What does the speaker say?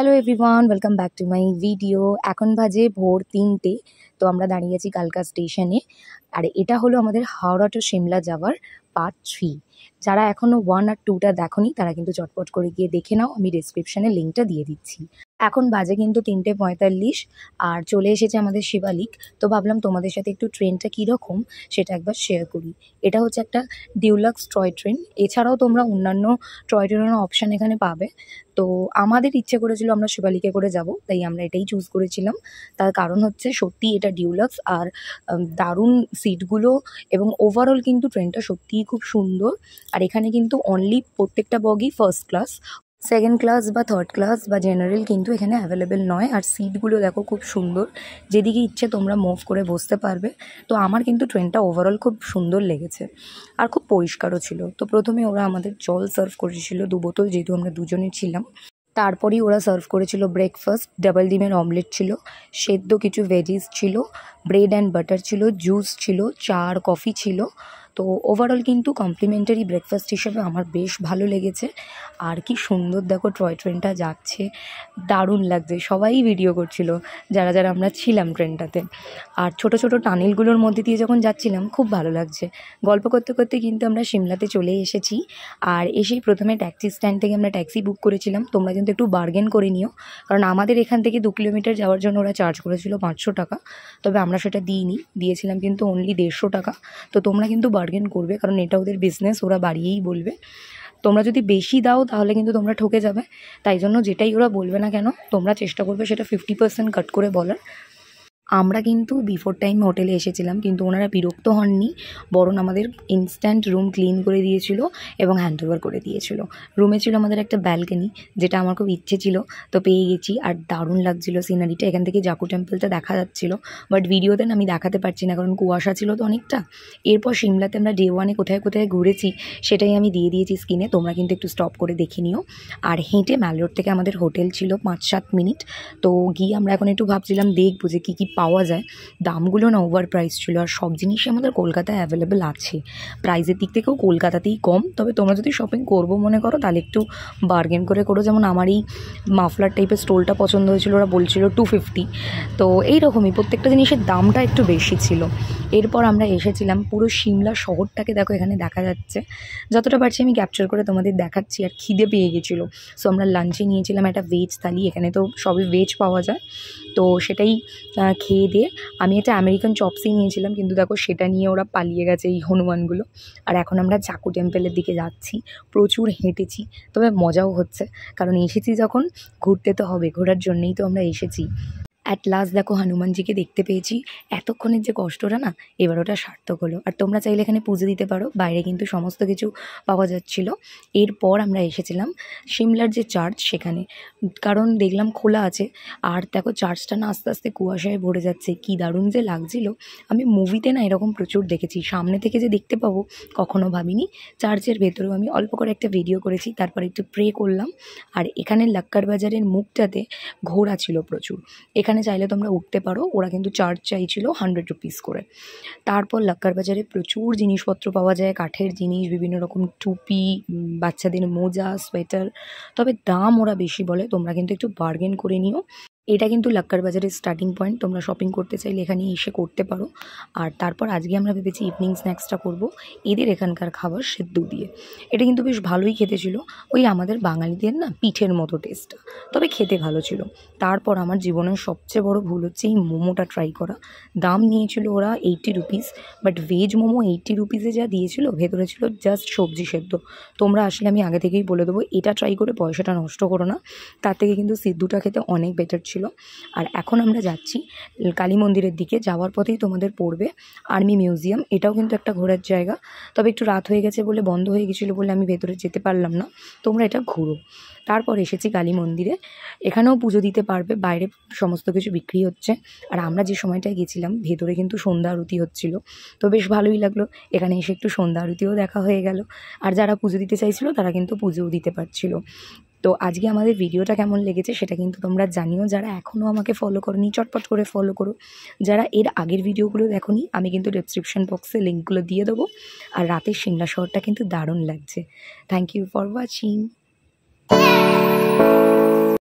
Hello everyone, welcome back to my video. এখন বাজে ভোর ৩টে। তো আমরা দাঁড়িয়ে আছি কালকা স্টেশনে। আর এটা হলো আমাদের হাওড়া টু সিমলা যাওয়ার পার্ট 3। যারা এখনও 1 আর 2টা দেখোনি তারা কিন্তু চটপট করে গিয়ে দেখে নাও, আমি ডিসক্রিপশানে লিঙ্কটা দিয়ে দিচ্ছি। এখন বাজে কিন্তু ৩টে ৪৫ আর চলে এসেছে আমাদের শিবালিক। তো ভাবলাম তোমাদের সাথে একটু ট্রেনটা কীরকম সেটা একবার শেয়ার করি। এটা হচ্ছে একটা ডিউলাক্স টয় ট্রেন। এছাড়াও তোমরা অন্যান্য টয় ট্রেনের অপশান এখানে পাবে। তো আমাদের ইচ্ছে করেছিল আমরা শিবালিকে করে যাব, তাই আমরা এটাই চুজ করেছিলাম। তার কারণ হচ্ছে সত্যি এটা ডিউলাক্স আর দারুণ সিটগুলো এবং ওভারঅল কিন্তু ট্রেনটা সত্যিই খুব সুন্দর। আর এখানে কিন্তু অনলি প্রত্যেকটা বগি ফার্স্ট ক্লাস, সেকেন্ড ক্লাস বা থার্ড ক্লাস বা জেনারেল কিন্তু এখানে অ্যাভেলেবেল নয়। আর সিটগুলো দেখো খুব সুন্দর, যেদিকে ইচ্ছে তোমরা মুভ করে বসতে পারবে। তো আমার কিন্তু ট্রেনটা ওভারঅল খুব সুন্দর লেগেছে আর খুব পরিষ্কারও ছিল। তো প্রথমে ওরা আমাদের জল সার্ভ করেছিল 2 বোতল, যেহেতু আমরা দুজনে ছিলাম। তারপরেই ওরা সার্ভ করেছিল ব্রেকফাস্ট, ডাবল ডিমের অমলেট ছিল, সেদ্ধ কিছু ভেজিস ছিল, ব্রেড অ্যান্ড বাটার ছিল, জুস ছিল, চা আর কফি ছিল। তো ওভারঅল কিন্তু কমপ্লিমেন্টারি ব্রেকফাস্ট হিসেবে আমার বেশ ভালো লেগেছে। আর কি সুন্দর দেখো টয় ট্রেনটা যাচ্ছে, দারুণ লাগছে। সবাই ভিডিও করছিল যারা যারা আমরা ছিলাম ট্রেনটাতে। আর ছোট ছোট টানেলগুলোর মধ্যে দিয়ে যখন যাচ্ছিলাম খুব ভালো লাগছে। গল্প করতে করতে কিন্তু আমরা সিমলাতে চলে এসেছি। আর এসেই প্রথমে ট্যাক্সি স্ট্যান্ড থেকে আমরা ট্যাক্সি বুক করেছিলাম। তোমরা কিন্তু একটু বার্গেন করে নিও, কারণ আমাদের এখান থেকে 2 কিলোমিটার যাওয়ার জন্য ওরা চার্জ করেছিল 500 টাকা। তবে আমরা সেটা দিইনি, দিয়েছিলাম কিন্তু অনলি 150 টাকা। তো তোমরা কিন্তু বার্গেন করবে, কারণ এটা ওদের বিজনেস, ওরা বাড়িয়েই বলবে। তোমরা যদি বেশি দাও তাহলে কিন্তু তোমরা ঠকে যাবে। তাই জন্য যেটাই ওরা বলবে না কেন তোমরা চেষ্টা করবে সেটা 50% কাট করে বলার। আমরা কিন্তু বিফোর টাইম হোটেলে এসেছিলাম, কিন্তু ওনারা বিরক্ত হননি, বরং আমাদের ইনস্ট্যান্ট রুম ক্লিন করে দিয়েছিল এবং হ্যান্ড ওভার করে দিয়েছিল। রুমে ছিল আমাদের একটা ব্যালকনি, যেটা আমার খুব ইচ্ছে ছিল, তো পেয়ে গেছি। আর দারুণ লাগছিল সিনারিটা, এখান থেকে জাকু টেম্পলটা দেখা যাচ্ছিল। বাট ভিডিওতে আমি দেখাতে পারছি না, কারণ কুয়াশা ছিল তো অনেকটা। এরপর সিমলাতে আমরা ডে 1-এ কোথায় কোথায় ঘুরেছি সেটাই আমি দিয়ে দিয়েছি স্ক্রিনে, তোমরা কিন্তু একটু স্টপ করে দেখে নিও। আর হেঁটে ম্যাল রোড থেকে আমাদের হোটেল ছিল 5-7 মিনিট। তো গিয়ে আমরা এখন একটু ভাবছিলাম দেখবো যে কী পাওয়া যায়। দামগুলো না ওভার প্রাইস ছিল, আর সব জিনিসই আমাদের কলকাতায় অ্যাভেলেবেল আছে। প্রাইসের দিক থেকেও কলকাতাতেই কম। তবে তোমরা যদি শপিং করবো মনে করো তাহলে একটু বার্গেন করে করো। যেমন আমার এই মাফলার টাইপের স্টোলটা পছন্দ হয়েছিল, ওরা বলছিল 250। তো এইরকমই প্রত্যেকটা জিনিসের দামটা একটু বেশি ছিল। এরপর আমরা এসেছিলাম পুরো সিমলা শহরটাকে, দেখো এখানে দেখা যাচ্ছে। যতটা পারছি আমি ক্যাপচার করে তোমাদের দেখাচ্ছি। আর খিদে পেয়ে গেছিলো, সো আমরা লাঞ্চে নিয়েছিলাম একটা ভেজ থালি। এখানে তো সবই ভেজ পাওয়া যায়, তো সেটাই খেয়ে দিয়ে আমি একটা আমেরিকান চপসই নিয়েছিলাম, কিন্তু দেখো সেটা নিয়ে ওরা পালিয়ে গেছে এই হনুমানগুলো। আর এখন আমরা জাকু টেম্পলের দিকে যাচ্ছি। প্রচুর হেঁটেছি, তবে মজাও হচ্ছে, কারণ এসেছি যখন ঘুরতে তো হবে, ঘোরার জন্যই তো আমরা এসেছি। অ্যাট লাস্ট দেখো হনুমানজিকে দেখতে পেয়েছি। এতক্ষণের যে কষ্টটা না এবার ওটা সার্থক হলো। আর তোমরা চাইলে এখানে পুজো দিতে পারো, বাইরে কিন্তু সমস্ত কিছু পাওয়া যাচ্ছিলো। এরপর আমরা এসেছিলাম সিমলার যে চার্চ সেখানে, কারণ দেখলাম খোলা আছে। আর দেখো চার্চটা না আস্তে আস্তে কুয়াশায় ভরে যাচ্ছে, কী দারুণ যে লাগছিল। আমি মুভিতে না এরকম প্রচুর দেখেছি, সামনে থেকে যে দেখতে পাবো কখনো ভাবিনি। চার্চের ভেতরেও আমি অল্প করে একটা ভিডিও করেছি, তারপর একটু প্রে করলাম। আর এখানে লাক্কার বাজারের মুখটাতে ঘোড়া ছিল প্রচুর, এখানে চাইলে তোমরা উঠতে পারো। ওরা কিন্তু চার্জ চাইছিল 100 রুপিস করে। তারপর লাক্কার বাজারে প্রচুর জিনিসপত্র পাওয়া যায়, কাঠের জিনিস, বিভিন্ন রকম টুপি, বাচ্চাদের মোজা, সোয়েটার। তবে দাম ওরা বেশি বলে, তোমরা কিন্তু একটু বার্গেন করে নিও। এটা কিন্তু লাক্কার বাজারের স্টার্টিং পয়েন্ট, তোমরা শপিং করতে চাইলে এখানে এসে করতে পারো। আর তারপর আজকে আমরা ভেবেছি ইভিনিং স্ন্যাক্সটা করব এদের এখানকার খাবার সেদ্ধ দিয়ে। এটা কিন্তু বেশ ভালোই খেতে ছিল, ওই আমাদের বাঙালিদের না পিঠের মতো টেস্টটা, তবে খেতে ভালো ছিল। তারপর আমার জীবনের সবচেয়ে বড় ভুল হচ্ছে এই মোমোটা ট্রাই করা। দাম নিয়েছিল ওরা 80 রুপিস, বাট ভেজ মোমো 80 রুপিসে যা দিয়েছিল ভেতরে ছিল জাস্ট সবজি সেদ্ধ। তোমরা আসলে আমি আগে থেকেই বলে দেবো, এটা ট্রাই করে পয়সাটা নষ্ট করো না, তার থেকে কিন্তু সিদ্ধুটা খেতে অনেক বেটার ছিল। আর এখন আমরা যাচ্ছি কালী মন্দিরের দিকে। যাওয়ার পথেই তোমাদের পড়বে আর্মি মিউজিয়াম, এটাও কিন্তু একটা ঘোরার জায়গা। তবে একটু রাত হয়ে গেছে বলে, বন্ধ হয়ে গেছিলো বলে আমি ভেতরে যেতে পারলাম না। তোমরা এটা ঘুরো। তারপর এসেছি কালী মন্দিরে, এখানেও পুজো দিতে পারবে, বাইরে সমস্ত কিছু বিক্রি হচ্ছে। আর আমরা যে সময়টায় গেছিলাম ভেতরে কিন্তু সন্ধ্যা আরতি হচ্ছিল, তো বেশ ভালোই লাগলো। এখানে এসে একটু সন্ধ্যা আরতিও দেখা হয়ে গেল। আর যারা পুজো দিতে চাইছিল তারা কিন্তু পুজোও দিতে পারছিল। তো আজকে আমাদের ভিডিওটা কেমন লেগেছে সেটা কিন্তু তোমরা জানিও। যারা এখনও আমাকে ফলো করোনি চটপট করে ফলো করো। যারা এর আগের ভিডিওগুলো দেখোনি আমি কিন্তু ডেসক্রিপশন বক্সে লিঙ্কগুলো দিয়ে দেবো। আর রাতের সিমলা শহরটা কিন্তু দারুণ লাগছে। Thank you for watching.